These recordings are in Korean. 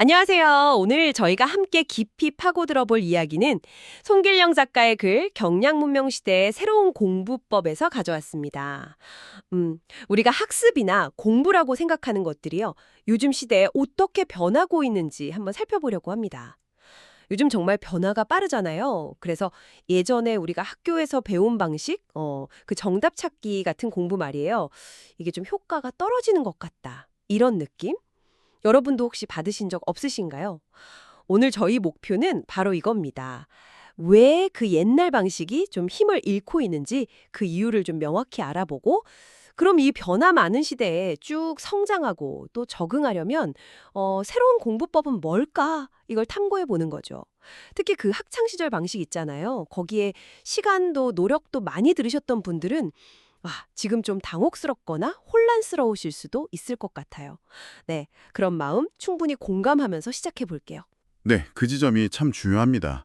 안녕하세요. 오늘 저희가 함께 깊이 파고들어 볼 이야기는 송길령 작가의 글 경량문명시대의 새로운 공부법에서 가져왔습니다. 우리가 학습이나 공부라고 생각하는 것들이요. 요즘 시대에 어떻게 변하고 있는지 한번 살펴보려고 합니다. 요즘 정말 변화가 빠르잖아요. 그래서 예전에 우리가 학교에서 배운 방식, 그 정답 찾기 같은 공부 말이에요. 이게 좀 효과가 떨어지는 것 같다. 이런 느낌? 여러분도 혹시 받으신 적 없으신가요? 오늘 저희 목표는 바로 이겁니다. 왜 그 옛날 방식이 좀 힘을 잃고 있는지 그 이유를 좀 명확히 알아보고, 그럼 이 변화 많은 시대에 쭉 성장하고 또 적응하려면 새로운 공부법은 뭘까? 이걸 탐구해 보는 거죠. 특히 그 학창 시절 방식 있잖아요. 거기에 시간도 노력도 많이 들으셨던 분들은 지금 좀 당혹스럽거나 혼란스러우실 수도 있을 것 같아요. 네, 그런 마음 충분히 공감하면서 시작해 볼게요. 네, 그 지점이 참 중요합니다.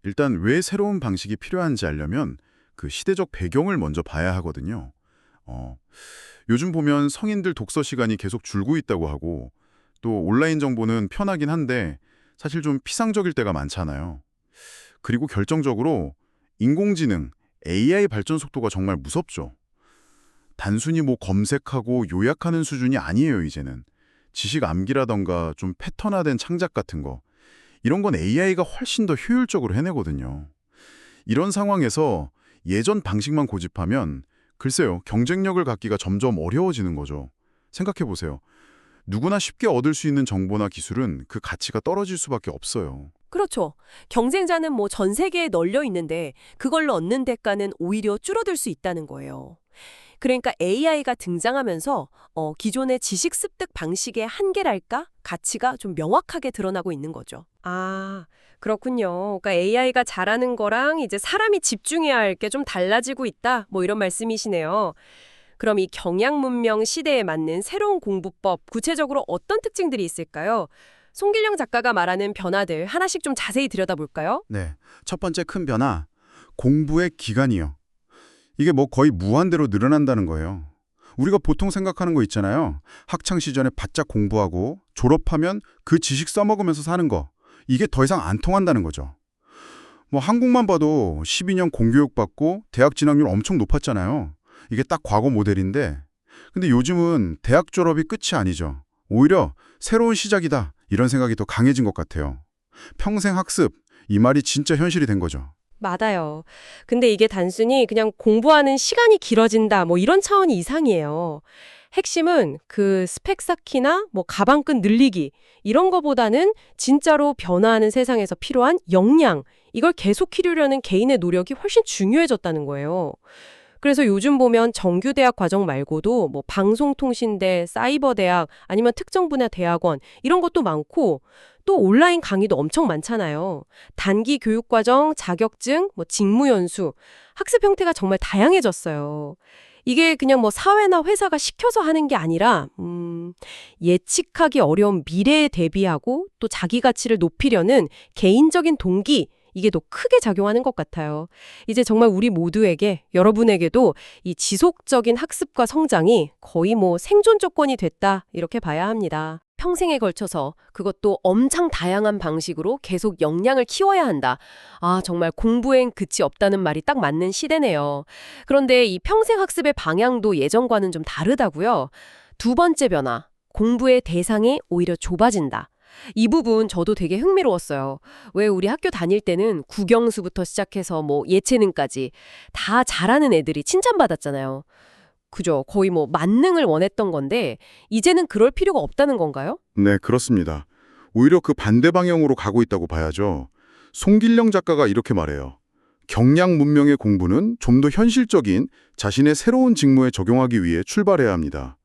일단 왜 새로운 방식이 필요한지 알려면 그 시대적 배경을 먼저 봐야 하거든요. 어, 요즘 보면 성인들 독서 시간이 계속 줄고 있다고 하고 또 온라인 정보는 편하긴 한데 사실 좀 피상적일 때가 많잖아요. 그리고 결정적으로 인공지능, AI 발전 속도가 정말 무섭죠. 단순히 뭐 검색하고 요약하는 수준이 아니에요, 이제는. 지식 암기라던가 좀 패턴화된 창작 같은 거. 이런 건 AI가 훨씬 더 효율적으로 해내거든요. 이런 상황에서 예전 방식만 고집하면 글쎄요, 경쟁력을 갖기가 점점 어려워지는 거죠. 생각해 보세요. 누구나 쉽게 얻을 수 있는 정보나 기술은 그 가치가 떨어질 수밖에 없어요. 그렇죠. 경쟁자는 뭐 전 세계에 널려 있는데 그걸로 얻는 대가는 오히려 줄어들 수 있다는 거예요. 그러니까 AI가 등장하면서 기존의 지식 습득 방식의 한계랄까? 가치가 좀 명확하게 드러나고 있는 거죠. 그렇군요. 그러니까 AI가 잘하는 거랑 이제 사람이 집중해야 할 게 좀 달라지고 있다. 뭐 이런 말씀이시네요. 그럼 이 경향문명 시대에 맞는 새로운 공부법, 구체적으로 어떤 특징들이 있을까요? 송길령 작가가 말하는 변화들 하나씩 좀 자세히 들여다볼까요? 네, 첫 번째 큰 변화, 공부의 기간이요. 이게 뭐 거의 무한대로 늘어난다는 거예요. 우리가 보통 생각하는 거 있잖아요. 학창 시절에 바짝 공부하고 졸업하면 그 지식 써먹으면서 사는 거. 이게 더 이상 안 통한다는 거죠. 뭐 한국만 봐도 12년 공교육 받고 대학 진학률 엄청 높았잖아요. 이게 딱 과거 모델인데 근데 요즘은 대학 졸업이 끝이 아니죠. 오히려 새로운 시작이다. 이런 생각이 더 강해진 것 같아요. 평생 학습, 이 말이 진짜 현실이 된 거죠. 맞아요. 근데 이게 단순히 그냥 공부하는 시간이 길어진다, 뭐 이런 차원이 이상이에요. 핵심은 그 스펙 쌓기나 뭐 가방끈 늘리기 이런 거보다는 진짜로 변화하는 세상에서 필요한 역량, 이걸 계속 키우려는 개인의 노력이 훨씬 중요해졌다는 거예요. 그래서 요즘 보면 정규대학 과정 말고도 뭐 방송통신대, 사이버대학, 아니면 특정 분야 대학원 이런 것도 많고 또 온라인 강의도 엄청 많잖아요. 단기 교육과정, 자격증, 뭐 직무연수, 학습 형태가 정말 다양해졌어요. 이게 그냥 뭐 사회나 회사가 시켜서 하는 게 아니라 예측하기 어려운 미래에 대비하고 또 자기 가치를 높이려는 개인적인 동기, 이게 더 크게 작용하는 것 같아요. 이제 정말 우리 모두에게, 여러분에게도 이 지속적인 학습과 성장이 거의 뭐 생존 조건이 됐다, 이렇게 봐야 합니다. 평생에 걸쳐서 그것도 엄청 다양한 방식으로 계속 역량을 키워야 한다. 정말 공부엔 끝이 없다는 말이 딱 맞는 시대네요. 그런데 이 평생 학습의 방향도 예전과는 좀 다르다고요. 두 번째 변화, 공부의 대상이 오히려 좁아진다. 이 부분 저도 되게 흥미로웠어요. 왜 우리 학교 다닐 때는 국영수부터 시작해서 뭐 예체능까지 다 잘하는 애들이 칭찬받았잖아요. 그죠? 거의 뭐 만능을 원했던 건데 이제는 그럴 필요가 없다는 건가요? 네, 그렇습니다. 오히려 그 반대 방향으로 가고 있다고 봐야죠. 송길령 작가가 이렇게 말해요. 경량 문명의 공부는 좀 더 현실적인 자신의 새로운 직무에 적용하기 위해 출발해야 합니다.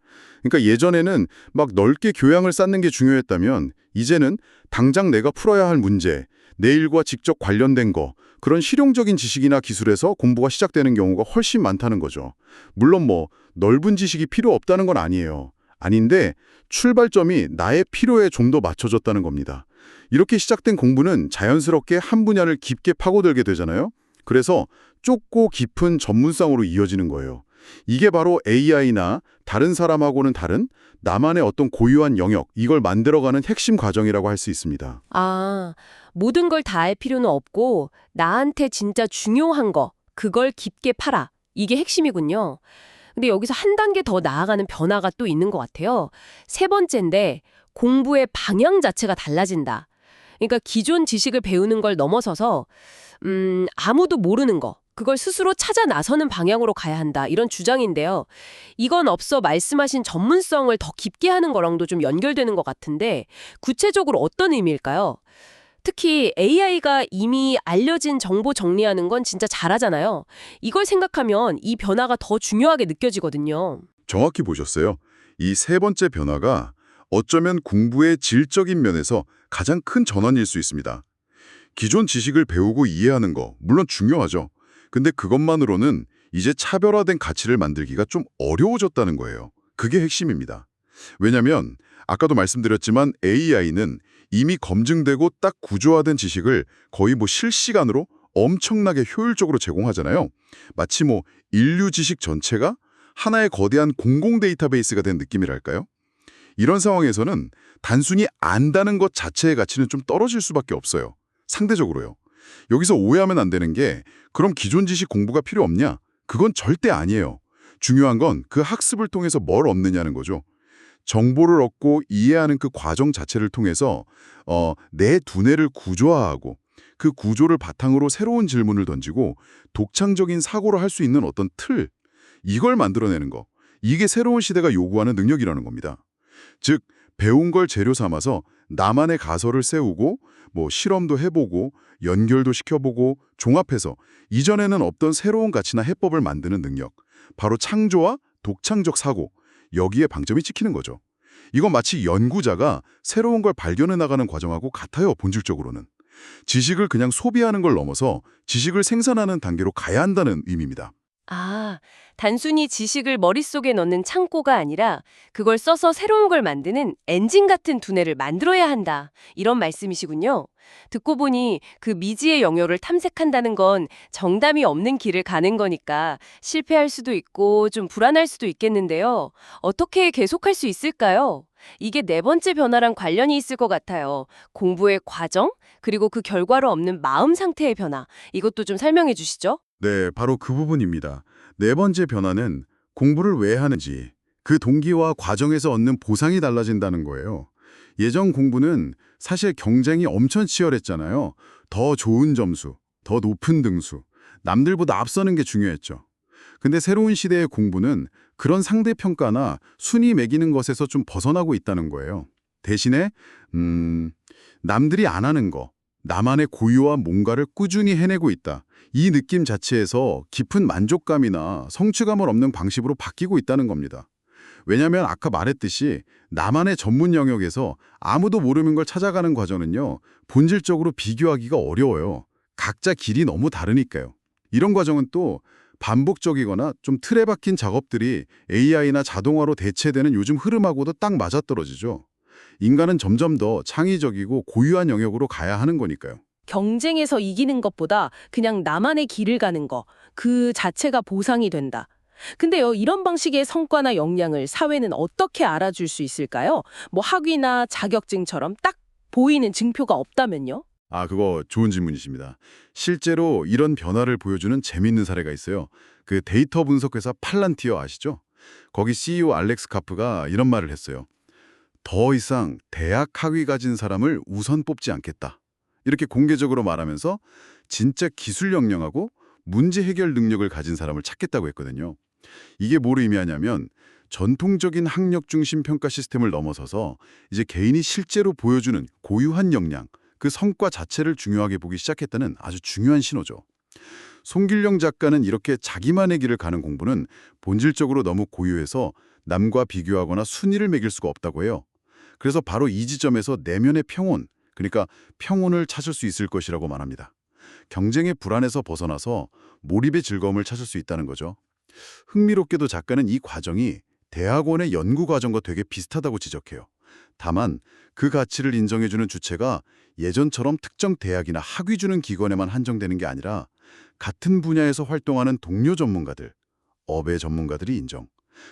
그러니까 예전에는 막 넓게 교양을 쌓는 게 중요했다면 이제는 당장 내가 풀어야 할 문제, 내일과 직접 관련된 거, 그런 실용적인 지식이나 기술에서 공부가 시작되는 경우가 훨씬 많다는 거죠. 물론 뭐 넓은 지식이 필요 없다는 건 아니에요. 아닌데 출발점이 나의 필요에 좀 더 맞춰졌다는 겁니다. 이렇게 시작된 공부는 자연스럽게 한 분야를 깊게 파고들게 되잖아요. 그래서 좁고 깊은 전문성으로 이어지는 거예요. 이게 바로 AI나 다른 사람하고는 다른 나만의 어떤 고유한 영역, 이걸 만들어가는 핵심 과정이라고 할 수 있습니다. 아, 모든 걸 다 알 필요는 없고 나한테 진짜 중요한 거, 그걸 깊게 팔아. 이게 핵심이군요. 근데 여기서 한 단계 더 나아가는 변화가 또 있는 것 같아요. 세 번째인데 공부의 방향 자체가 달라진다. 그러니까 기존 지식을 배우는 걸 넘어서서 아무도 모르는 거, 그걸 스스로 찾아 나서는 방향으로 가야 한다. 이런 주장인데요. 이건 앞서 말씀하신 전문성을 더 깊게 하는 거랑도 좀 연결되는 것 같은데 구체적으로 어떤 의미일까요? 특히 AI가 이미 알려진 정보 정리하는 건 진짜 잘하잖아요. 이걸 생각하면 이 변화가 더 중요하게 느껴지거든요. 정확히 보셨어요. 이 세 번째 변화가 어쩌면 공부의 질적인 면에서 가장 큰 전환일 수 있습니다. 기존 지식을 배우고 이해하는 거 물론 중요하죠. 근데 그것만으로는 이제 차별화된 가치를 만들기가 좀 어려워졌다는 거예요. 그게 핵심입니다. 왜냐면 아까도 말씀드렸지만 AI는 이미 검증되고 딱 구조화된 지식을 거의 실시간으로 엄청나게 효율적으로 제공하잖아요. 마치 인류 지식 전체가 하나의 거대한 공공 데이터베이스가 된 느낌이랄까요? 이런 상황에서는 단순히 안다는 것 자체의 가치는 좀 떨어질 수밖에 없어요. 상대적으로요. 여기서 오해하면 안 되는 게 그럼 기존 지식 공부가 필요 없냐? 그건 절대 아니에요. 중요한 건 그 학습을 통해서 뭘 얻느냐는 거죠. 정보를 얻고 이해하는 그 과정 자체를 통해서 내 두뇌를 구조화하고 그 구조를 바탕으로 새로운 질문을 던지고 독창적인 사고를 할 수 있는 어떤 틀, 이걸 만들어내는 거. 이게 새로운 시대가 요구하는 능력이라는 겁니다. 즉, 배운 걸 재료 삼아서 나만의 가설을 세우고 실험도 해보고 연결도 시켜보고 종합해서 이전에는 없던 새로운 가치나 해법을 만드는 능력. 바로 창조와 독창적 사고. 여기에 방점이 찍히는 거죠. 이건 마치 연구자가 새로운 걸 발견해 나가는 과정하고 같아요, 본질적으로는. 지식을 그냥 소비하는 걸 넘어서 지식을 생산하는 단계로 가야 한다는 의미입니다. 아, 단순히 지식을 머릿속에 넣는 창고가 아니라 그걸 써서 새로운 걸 만드는 엔진 같은 두뇌를 만들어야 한다. 이런 말씀이시군요. 듣고 보니 그 미지의 영역을 탐색한다는 건 정답이 없는 길을 가는 거니까 실패할 수도 있고 좀 불안할 수도 있겠는데요. 어떻게 계속할 수 있을까요? 이게 네 번째 변화랑 관련이 있을 것 같아요. 공부의 과정, 그리고 그 결과로 얻는 마음 상태의 변화. 이것도 좀 설명해 주시죠. 네, 바로 그 부분입니다. 네 번째 변화는 공부를 왜 하는지, 그 동기와 과정에서 얻는 보상이 달라진다는 거예요. 예전 공부는 사실 경쟁이 엄청 치열했잖아요. 더 좋은 점수, 더 높은 등수, 남들보다 앞서는 게 중요했죠. 근데 새로운 시대의 공부는 그런 상대평가나 순위 매기는 것에서 좀 벗어나고 있다는 거예요. 대신에 남들이 안 하는 거, 나만의 고유한 뭔가를 꾸준히 해내고 있다. 이 느낌 자체에서 깊은 만족감이나 성취감을 얻는 방식으로 바뀌고 있다는 겁니다. 왜냐하면 아까 말했듯이 나만의 전문 영역에서 아무도 모르는 걸 찾아가는 과정은요, 본질적으로 비교하기가 어려워요. 각자 길이 너무 다르니까요. 이런 과정은 또 반복적이거나 좀 틀에 박힌 작업들이 AI나 자동화로 대체되는 요즘 흐름하고도 딱 맞아떨어지죠. 인간은 점점 더 창의적이고 고유한 영역으로 가야 하는 거니까요. 경쟁에서 이기는 것보다 그냥 나만의 길을 가는 거, 그 자체가 보상이 된다. 근데요, 이런 방식의 성과나 역량을 사회는 어떻게 알아줄 수 있을까요? 학위나 자격증처럼 딱 보이는 증표가 없다면요? 그거 좋은 질문이십니다. 실제로 이런 변화를 보여주는 재미있는 사례가 있어요. 그 데이터 분석회사 팔란티어 아시죠? 거기 CEO 알렉스 카프가 이런 말을 했어요. 더 이상 대학 학위 가진 사람을 우선 뽑지 않겠다. 이렇게 공개적으로 말하면서 진짜 기술 역량하고 문제 해결 능력을 가진 사람을 찾겠다고 했거든요. 이게 뭘 의미하냐면 전통적인 학력 중심 평가 시스템을 넘어서서 이제 개인이 실제로 보여주는 고유한 역량, 그 성과 자체를 중요하게 보기 시작했다는 아주 중요한 신호죠. 송길령 작가는 이렇게 자기만의 길을 가는 공부는 본질적으로 너무 고유해서 남과 비교하거나 순위를 매길 수가 없다고 해요. 그래서 바로 이 지점에서 내면의 평온, 그러니까 평온을 찾을 수 있을 것이라고 말합니다. 경쟁의 불안에서 벗어나서 몰입의 즐거움을 찾을 수 있다는 거죠. 흥미롭게도 작가는 이 과정이 대학원의 연구 과정과 되게 비슷하다고 지적해요. 다만 그 가치를 인정해주는 주체가 예전처럼 특정 대학이나 학위 주는 기관에만 한정되는 게 아니라 같은 분야에서 활동하는 동료 전문가들, 업의 전문가들이 인정.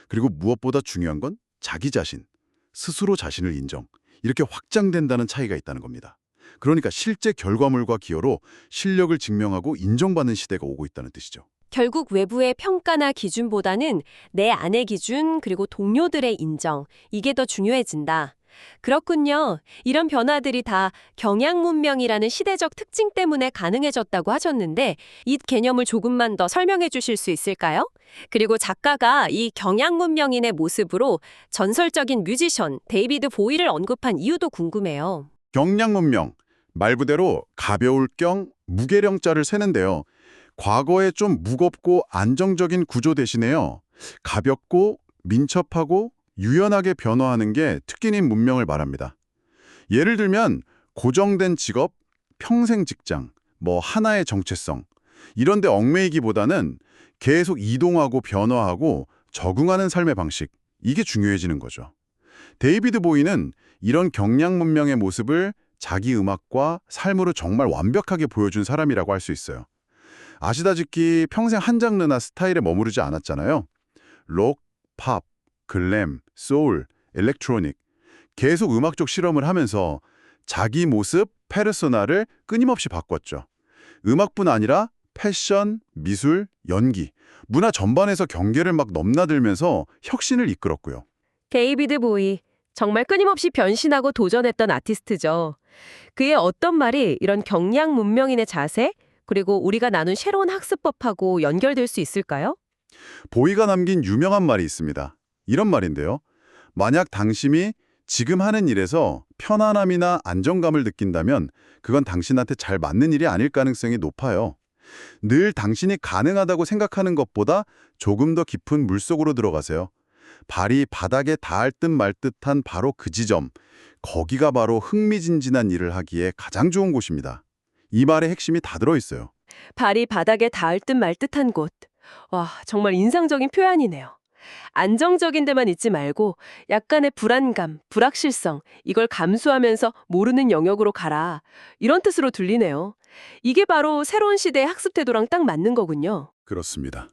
그리고 무엇보다 중요한 건 자기 자신, 스스로 자신을 인정, 이렇게 확장된다는 차이가 있다는 겁니다. 그러니까 실제 결과물과 기여로 실력을 증명하고 인정받는 시대가 오고 있다는 뜻이죠. 결국 외부의 평가나 기준보다는 내 안의 기준 그리고 동료들의 인정, 이게 더 중요해진다. 그렇군요. 이런 변화들이 다 경향문명이라는 시대적 특징 때문에 가능해졌다고 하셨는데 이 개념을 조금만 더 설명해 주실 수 있을까요? 그리고 작가가 이 경향문명인의 모습으로 전설적인 뮤지션 데이비드 보이를 언급한 이유도 궁금해요. 경량문명, 말 그대로 가벼울 경, 무게령자를 세는데요. 과거에 좀 무겁고 안정적인 구조 대신에요. 가볍고 민첩하고 유연하게 변화하는 게 특기인 문명을 말합니다. 예를 들면 고정된 직업, 평생 직장, 하나의 정체성 이런 데 얽매이기보다는 계속 이동하고 변화하고 적응하는 삶의 방식, 이게 중요해지는 거죠. 데이비드 보이는 이런 경량 문명의 모습을 자기 음악과 삶으로 정말 완벽하게 보여준 사람이라고 할 수 있어요. 아시다시피 평생 한 장르나 스타일에 머무르지 않았잖아요. 록, 팝, 글램, 소울, 일렉트로닉 계속 음악적 실험을 하면서 자기 모습, 페르소나를 끊임없이 바꿨죠. 음악뿐 아니라 패션, 미술, 연기, 문화 전반에서 경계를 막 넘나들면서 혁신을 이끌었고요. 데이비드 보이, 정말 끊임없이 변신하고 도전했던 아티스트죠. 그의 어떤 말이 이런 경량 문명인의 자세, 그리고 우리가 나눈 새로운 학습법하고 연결될 수 있을까요? 보이가 남긴 유명한 말이 있습니다. 이런 말인데요. 만약 당신이 지금 하는 일에서 편안함이나 안정감을 느낀다면 그건 당신한테 잘 맞는 일이 아닐 가능성이 높아요. 늘 당신이 가능하다고 생각하는 것보다 조금 더 깊은 물속으로 들어가세요. 발이 바닥에 닿을 듯 말 듯한 바로 그 지점, 거기가 바로 흥미진진한 일을 하기에 가장 좋은 곳입니다. 이 말의 핵심이 다 들어있어요. 발이 바닥에 닿을 듯 말 듯한 곳. 와, 정말 인상적인 표현이네요. 안정적인 데만 있지 말고 약간의 불안감, 불확실성, 이걸 감수하면서 모르는 영역으로 가라. 이런 뜻으로 들리네요. 이게 바로 새로운 시대의 학습 태도랑 딱 맞는 거군요. 그렇습니다.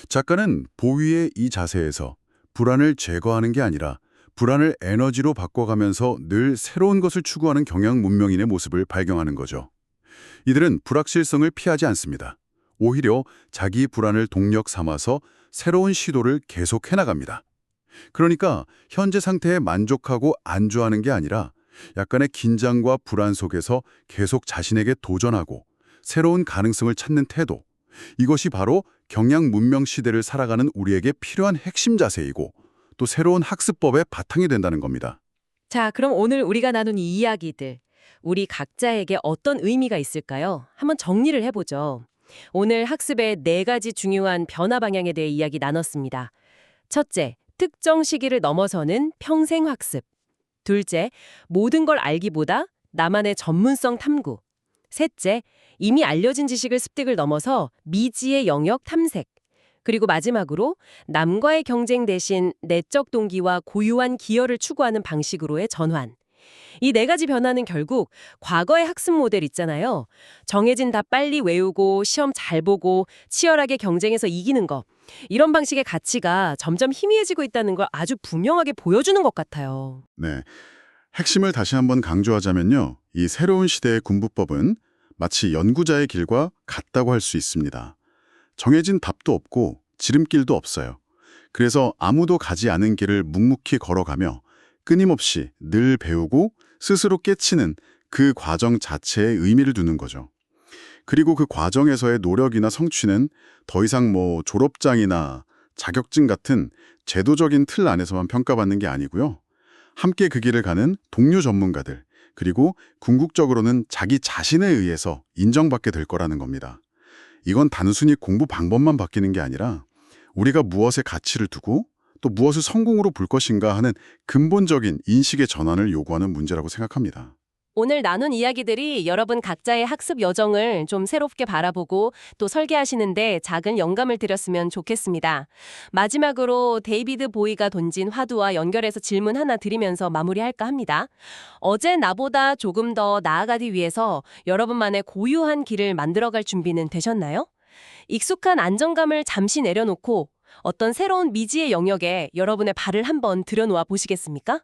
작가는 보위의 이 자세에서 불안을 제거하는 게 아니라 불안을 에너지로 바꿔가면서 늘 새로운 것을 추구하는 경향 문명인의 모습을 발견하는 거죠. 이들은 불확실성을 피하지 않습니다. 오히려 자기 불안을 동력 삼아서 새로운 시도를 계속해 나갑니다. 그러니까 현재 상태에 만족하고 안주하는 게 아니라 약간의 긴장과 불안 속에서 계속 자신에게 도전하고 새로운 가능성을 찾는 태도, 이것이 바로 경량 문명 시대를 살아가는 우리에게 필요한 핵심 자세이고 또 새로운 학습법의 바탕이 된다는 겁니다. 자, 그럼 오늘 우리가 나눈 이 이야기들, 우리 각자에게 어떤 의미가 있을까요? 한번 정리를 해보죠. 오늘 학습의 4가지 중요한 변화 방향에 대해 이야기 나눴습니다. 첫째, 특정 시기를 넘어서는 평생 학습. 둘째, 모든 걸 알기보다 나만의 전문성 탐구. 셋째, 이미 알려진 지식을 습득을 넘어서 미지의 영역 탐색. 그리고 마지막으로 남과의 경쟁 대신 내적 동기와 고유한 기여를 추구하는 방식으로의 전환. 이 4가지 변화는 결국 과거의 학습 모델 있잖아요. 정해진 답 빨리 외우고 시험 잘 보고 치열하게 경쟁해서 이기는 거. 이런 방식의 가치가 점점 희미해지고 있다는 걸 아주 분명하게 보여주는 것 같아요. 네, 핵심을 다시 한번 강조하자면요. 이 새로운 시대의 군부법은 마치 연구자의 길과 같다고 할 수 있습니다. 정해진 답도 없고 지름길도 없어요. 그래서 아무도 가지 않은 길을 묵묵히 걸어가며 끊임없이 늘 배우고 스스로 깨치는 그 과정 자체에 의미를 두는 거죠. 그리고 그 과정에서의 노력이나 성취는 더 이상 졸업장이나 자격증 같은 제도적인 틀 안에서만 평가받는 게 아니고요. 함께 그 길을 가는 동료 전문가들, 그리고 궁극적으로는 자기 자신에 의해서 인정받게 될 거라는 겁니다. 이건 단순히 공부 방법만 바뀌는 게 아니라 우리가 무엇에 가치를 두고 또 무엇을 성공으로 볼 것인가 하는 근본적인 인식의 전환을 요구하는 문제라고 생각합니다. 오늘 나눈 이야기들이 여러분 각자의 학습 여정을 좀 새롭게 바라보고 또 설계하시는데 작은 영감을 드렸으면 좋겠습니다. 마지막으로 데이비드 보이가 던진 화두와 연결해서 질문 하나 드리면서 마무리할까 합니다. 어제 나보다 조금 더 나아가기 위해서 여러분만의 고유한 길을 만들어갈 준비는 되셨나요? 익숙한 안정감을 잠시 내려놓고 어떤 새로운 미지의 영역에 여러분의 발을 한번 들여놓아 보시겠습니까?